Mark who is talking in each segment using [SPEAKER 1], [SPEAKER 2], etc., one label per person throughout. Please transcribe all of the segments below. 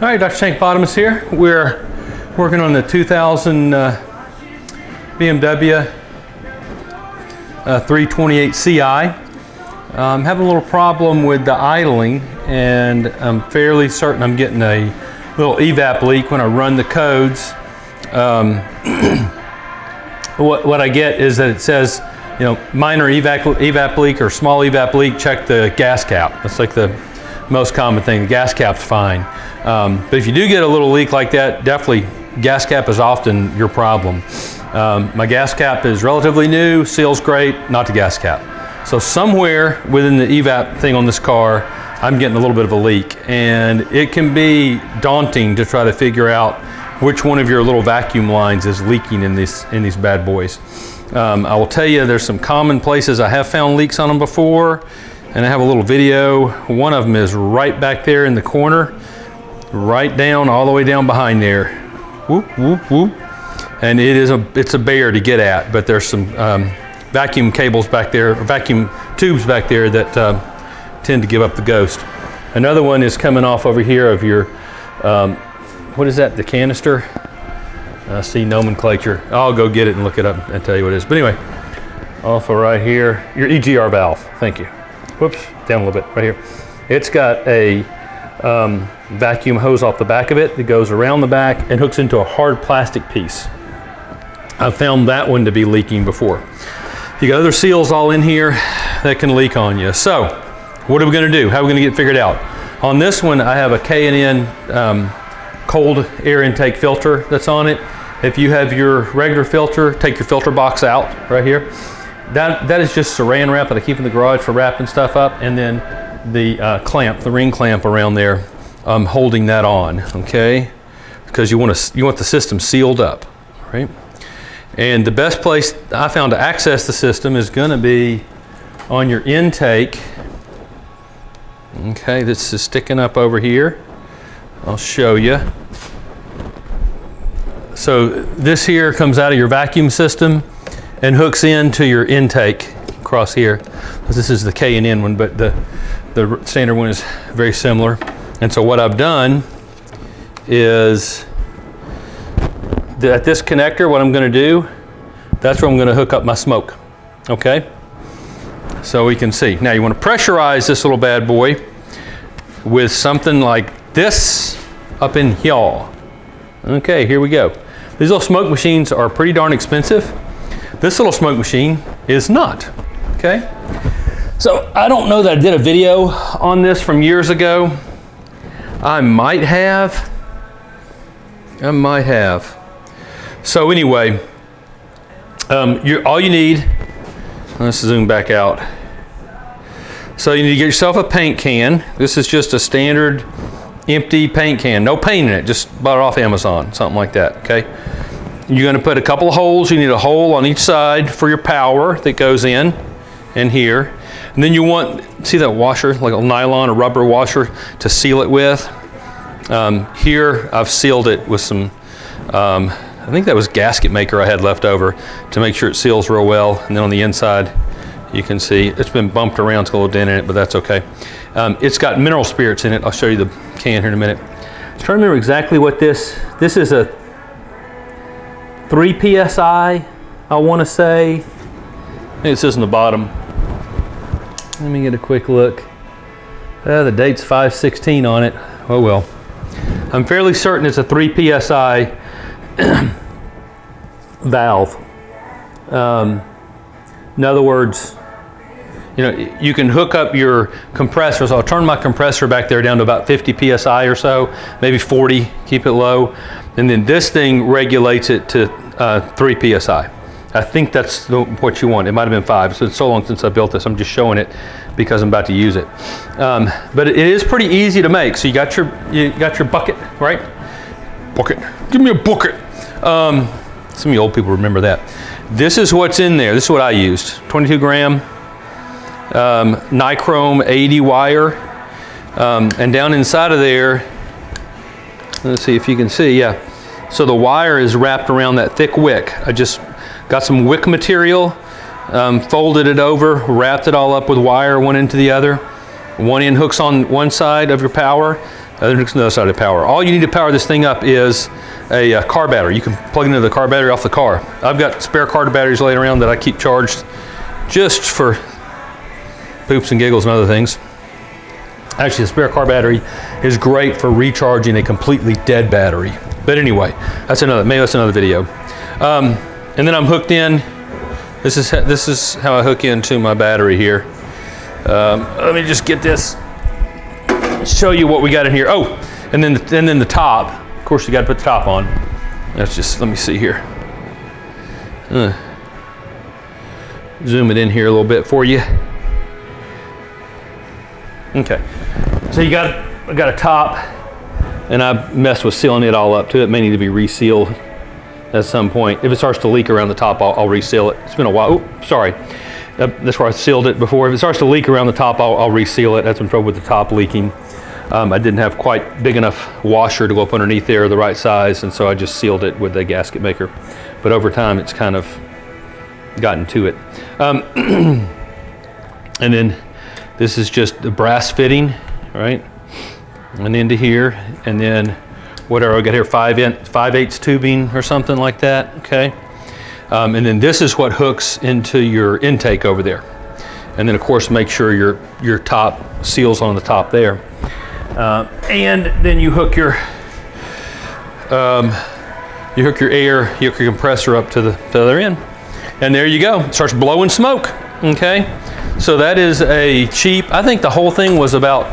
[SPEAKER 1] All right, Dr. Tank Bottoms here. We're working on the 2000 BMW 328 Ci. I'm having a little problem with the idling, and I'm fairly certain I'm getting a little EVAP leak when I run the codes. What I get is that it says, you know, minor EVAP leak or small EVAP leak, check the gas cap. That's like the most common thing. The gas cap's fine. But if you do get a little leak like that, definitely gas cap is often your problem. My gas cap is relatively new, seals great, not the gas cap. So somewhere within the EVAP thing on this car, I'm getting a little bit of a leak, and it can be daunting to try to figure out which one of your little vacuum lines is leaking in these bad boys. I will tell you, there's some common places I have found leaks on them before, and I have a little video. One of them is right back there in the corner, right down, all the way down behind there. Whoop, whoop, whoop. And it's a bear to get at, but there's some vacuum cables back there, or vacuum tubes back there that tend to give up the ghost. Another one is coming off over here of your, what is that, the canister? I see nomenclature. I'll go get it and look it up and tell you what it is. But anyway, also right here, your EGR valve, thank you. Whoops, down a little bit, right here. It's got a vacuum hose off the back of it that goes around the back and hooks into a hard plastic piece. I've found that one to be leaking before. You got other seals all in here that can leak on you. So, what are we gonna do? How are we gonna get it figured out? On this one, I have a K&N cold air intake filter that's on it. If you have your regular filter, take your filter box out right here. That is just saran wrap that I keep in the garage for wrapping stuff up, and then the clamp, the ring clamp around there, holding that on, okay? Because you want the system sealed up, right? And the best place I found to access the system is gonna be on your intake. Okay, this is sticking up over here. I'll show you. So this here comes out of your vacuum system and hooks into your intake across here. This is the K&N one, but the standard one is very similar. And so what I've done is, at this connector, what I'm gonna do, that's where I'm gonna hook up my smoke, okay? So we can see. Now you wanna pressurize this little bad boy with something like this up in here. Okay, here we go. These little smoke machines are pretty darn expensive. This little smoke machine is not, okay? So I don't know that I did a video on this from years ago. I might have. So anyway, all you need, let's zoom back out. So you need to get yourself a paint can. This is just a standard empty paint can, no paint in it, just bought it off Amazon, something like that, okay? You're gonna put a couple of holes. You need a hole on each side for your power that goes in here. And then you want, see that washer, like a nylon or rubber washer to seal it with? Here I've sealed it with some, I think that was gasket maker I had left over to make sure it seals real well. And then on the inside, you can see it's been bumped around, it's got a little dent in it, but that's okay. It's got mineral spirits in it. I'll show you the can here in a minute. I'm trying to remember exactly what this is a 3 PSI, I wanna say. I think it says on the bottom. Let me get a quick look. The date's 5/16 on it. Oh well. I'm fairly certain it's a 3 PSI valve. In other words, you know, you can hook up your compressor. So I'll turn my compressor back there down to about 50 PSI or so, maybe 40, keep it low. And then this thing regulates it to 3 PSI. I think that's what you want. It might have been 5. So it's so long since I built this, I'm just showing it because I'm about to use it. But it is pretty easy to make. So you got your bucket, right? Bucket, give me a bucket. Some of you old people remember that. This is what's in there. This is what I used. 22 gram nichrome 80 wire. And down inside of there, let's see if you can see, yeah. So the wire is wrapped around that thick wick. I just got some wick material, folded it over, wrapped it all up with wire one into the other. One end hooks on one side of your power, There's another side of the power. All you need to power this thing up is a car battery. You can plug it into the car battery off the car. I've got spare car batteries laying around that I keep charged just for poops and giggles and other things. Actually, the spare car battery is great for recharging a completely dead battery. But anyway, maybe that's another video. And then I'm hooked in. This is how I hook into my battery here. Let me just get this, show you what we got in here. Oh, and then the top. Of course, you got to put the top on. That's just, let me see here. Zoom it in here a little bit for you. Okay, so I got a top, and I messed with sealing it all up too. It may need to be resealed at some point. If it starts to leak around the top, I'll reseal it. It's been a while. Oops, sorry. That's where I sealed it before. If it starts to leak around the top, I'll reseal it. That's been trouble with the top leaking. I didn't have quite big enough washer to go up underneath there, the right size, and so I just sealed it with a gasket maker. But over time, it's kind of gotten to it. And then this is just the brass fitting, right? And into here, and then whatever I got here, 5/8 tubing or something like that, okay? And then this is what hooks into your intake over there. And then of course, make sure your top seals on the top there. And then you hook your air, you hook your compressor up to the other end. And there you go, it starts blowing smoke, okay? So that is a cheap, I think the whole thing was about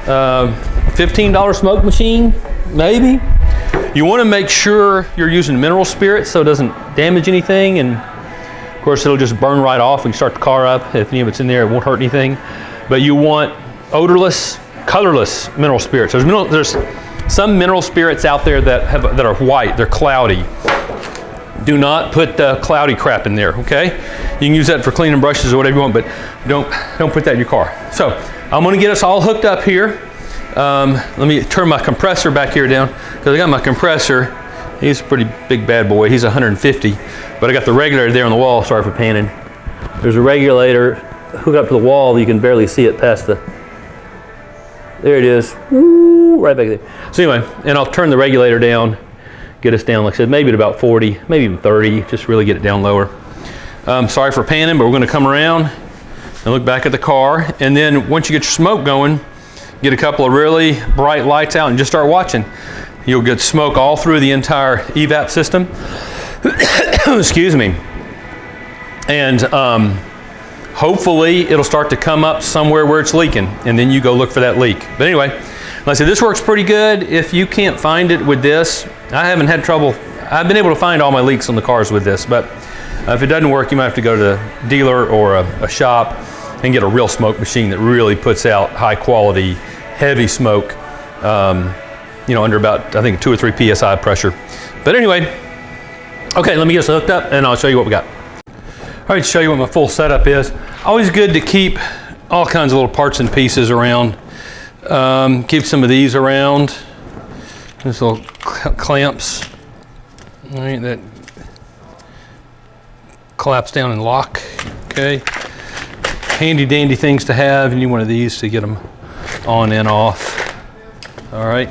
[SPEAKER 1] $15 smoke machine, maybe. You want to make sure you're using mineral spirits so it doesn't damage anything, and of course it'll just burn right off when you start the car up. If any of it's in there, it won't hurt anything. But you want odorless, colorless mineral spirits. There's some mineral spirits out there that are white, they're cloudy. Do not put the cloudy crap in there, okay? You can use that for cleaning brushes or whatever you want, but don't put that in your car. So I'm gonna get us all hooked up here. Let me turn my compressor back here down, because I got my compressor. He's a pretty big bad boy. He's 150, but I got the regulator there on the wall. Sorry for panning. There's a regulator hooked up to the wall. You can barely see it past the, there it is. Woo, right back there. So anyway, and I'll turn the regulator down, get us down, like I said, maybe at about 40, maybe even 30, just really get it down lower. Sorry for panning, but we're gonna come around and look back at the car. And then once you get your smoke going, get a couple of really bright lights out and just start watching. You'll get smoke all through the entire EVAP system. Excuse me. And hopefully it'll start to come up somewhere where it's leaking, and then you go look for that leak. But anyway, like I said, this works pretty good. If you can't find it with this, I haven't had trouble. I've been able to find all my leaks on the cars with this, but if it doesn't work, you might have to go to a dealer or a shop and get a real smoke machine that really puts out high quality, heavy smoke, you know, under about, I think, 2 or 3 PSI pressure. But anyway, okay, let me get us hooked up and I'll show you what we got. All right, to show you what my full setup is. Always good to keep all kinds of little parts and pieces around. Keep some of these around. These little clamps, all right, that collapse down and lock, okay. Handy dandy things to have. You need one of these to get them on and off. All right,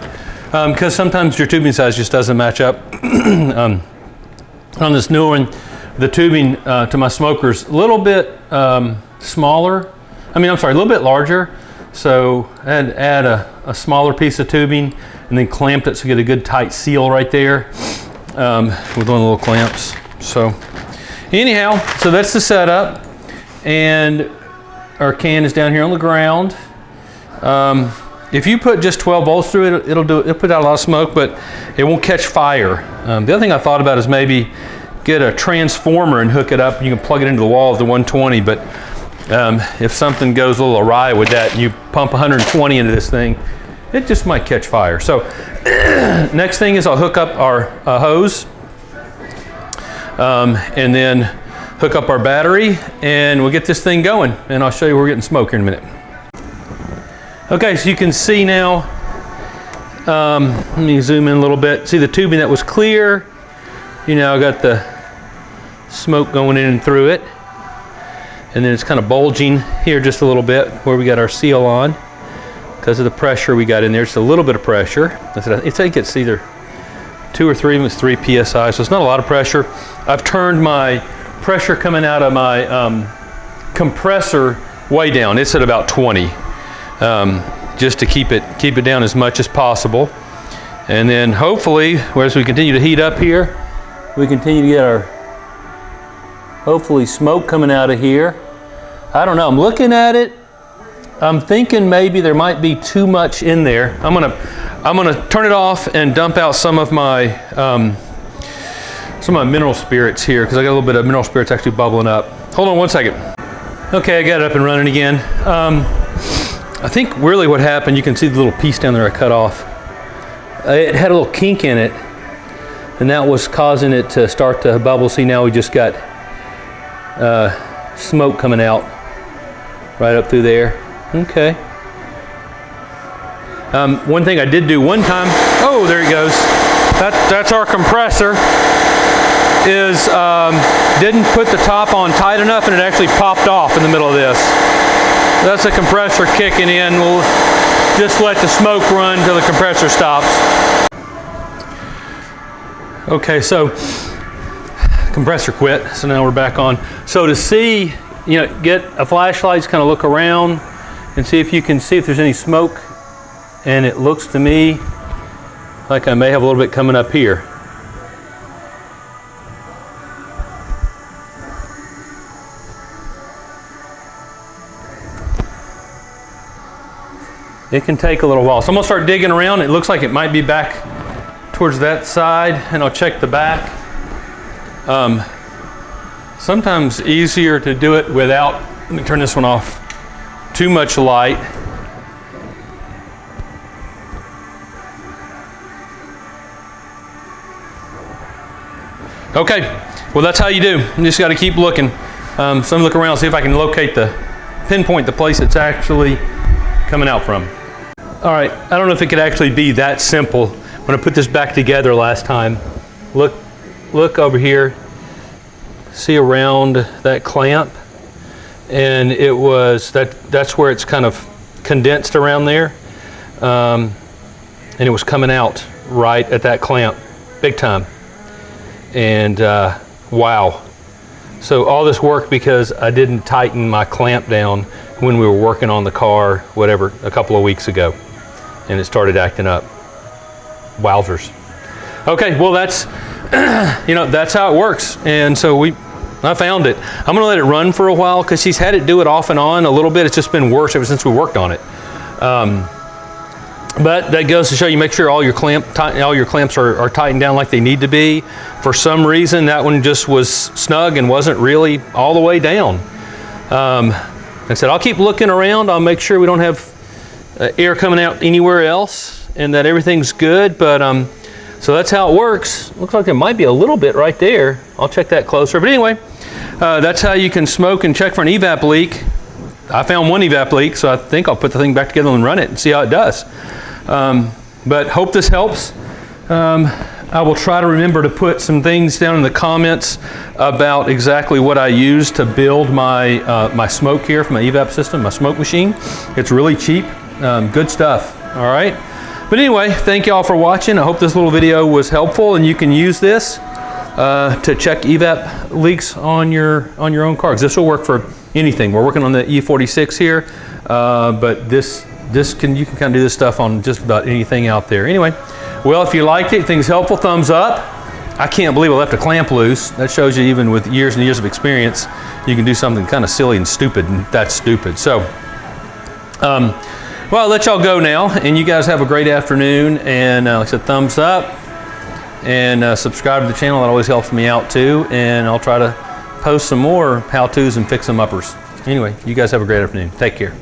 [SPEAKER 1] because sometimes your tubing size just doesn't match up. On this new one, the tubing to my smoker's a little bit smaller. I mean, I'm sorry, a little bit larger. So I had to add a smaller piece of tubing and then clamped it so you get a good tight seal right there with one of the little clamps. So anyhow, so that's the setup. And our can is down here on the ground. If you put just 12 volts through it, it'll put out a lot of smoke, but it won't catch fire. The other thing I thought about is maybe get a transformer and hook it up. You can plug it into the wall of the 120, but if something goes a little awry with that, you pump 120 into this thing, it just might catch fire. So next thing is I'll hook up our hose and then hook up our battery, and we'll get this thing going, and I'll show you where we're getting smoke here in a minute. Okay, so you can see now, let me zoom in a little bit. See the tubing that was clear, you now got the smoke going in and through it, and then it's kind of bulging here just a little bit where we got our seal on. because of the pressure we got in there. Just a little bit of pressure. I think it's either 2 or 3, it's 3 psi, so it's not a lot of pressure. I've turned my pressure coming out of my compressor way down. It's at about 20, just to keep it down as much as possible. And then hopefully, as we continue to heat up here, we continue to get our, hopefully, smoke coming out of here. I don't know, I'm looking at it. I'm thinking maybe there might be too much in there. I'm gonna turn it off and dump out some of my mineral spirits here, because I got a little bit of mineral spirits actually bubbling up. Hold on one second. Okay, I got it up and running again. I think really what happened, you can see the little piece down there I cut off. It had a little kink in it, and that was causing it to start to bubble. See, now we just got smoke coming out right up through there. Okay. One thing I did do one time, oh, there he goes. That's our compressor. Didn't put the top on tight enough, and it actually popped off in the middle of this. That's the compressor kicking in. We'll just let the smoke run till the compressor stops. Okay, so compressor quit, so now we're back on. So to see, get a flashlight, just kind of look around and see if you can see if there's any smoke. And it looks to me like I may have a little bit coming up here. It can take a little while. So I'm gonna start digging around. It looks like it might be back towards that side, and I'll check the back. Sometimes easier to do it without, let me turn this one off, too much light. Okay, well that's how you do. You just gotta keep looking. So I'm gonna look around, see if I can pinpoint the place it's actually coming out from. All right, I don't know if it could actually be that simple. When I put this back together last time, look over here, see around that clamp, and it was, that's where it's kind of condensed around there, and it was coming out right at that clamp, big time. And wow. So all this work because I didn't tighten my clamp down when we were working on the car, whatever, a couple of weeks ago. And it started acting up. Wowzers. Okay, well that's, that's how it works. And so I found it. I'm gonna let it run for a while because she's had it do it off and on a little bit. It's just been worse ever since we worked on it. But that goes to show you, make sure all your clamps are tightened down like they need to be. For some reason, that one just was snug and wasn't really all the way down. Like I said, I'll keep looking around. I'll make sure we don't have air coming out anywhere else and that everything's good. But so that's how it works. Looks like there might be a little bit right there. I'll check that closer. But anyway, that's how you can smoke and check for an EVAP leak. I found one EVAP leak, so I think I'll put the thing back together and run it and see how it does. But hope this helps. I will try to remember to put some things down in the comments about exactly what I use to build my, my smoke here for my EVAP system, my smoke machine. It's really cheap, good stuff, all right? But anyway, thank you all for watching. I hope this little video was helpful and you can use this to check EVAP leaks on your own car. This will work for anything. We're working on the E46 here, but you can kind of do this stuff on just about anything out there. Anyway, well, if you liked it, think it's helpful, thumbs up. I can't believe I left a clamp loose. That shows you even with years and years of experience, you can do something kind of silly and stupid, and that's stupid. So, well, I'll let y'all go now, and you guys have a great afternoon, and like I said, thumbs up, and subscribe to the channel. That always helps me out too, and I'll try to post some more how-tos and fix-em-uppers. Anyway, you guys have a great afternoon. Take care.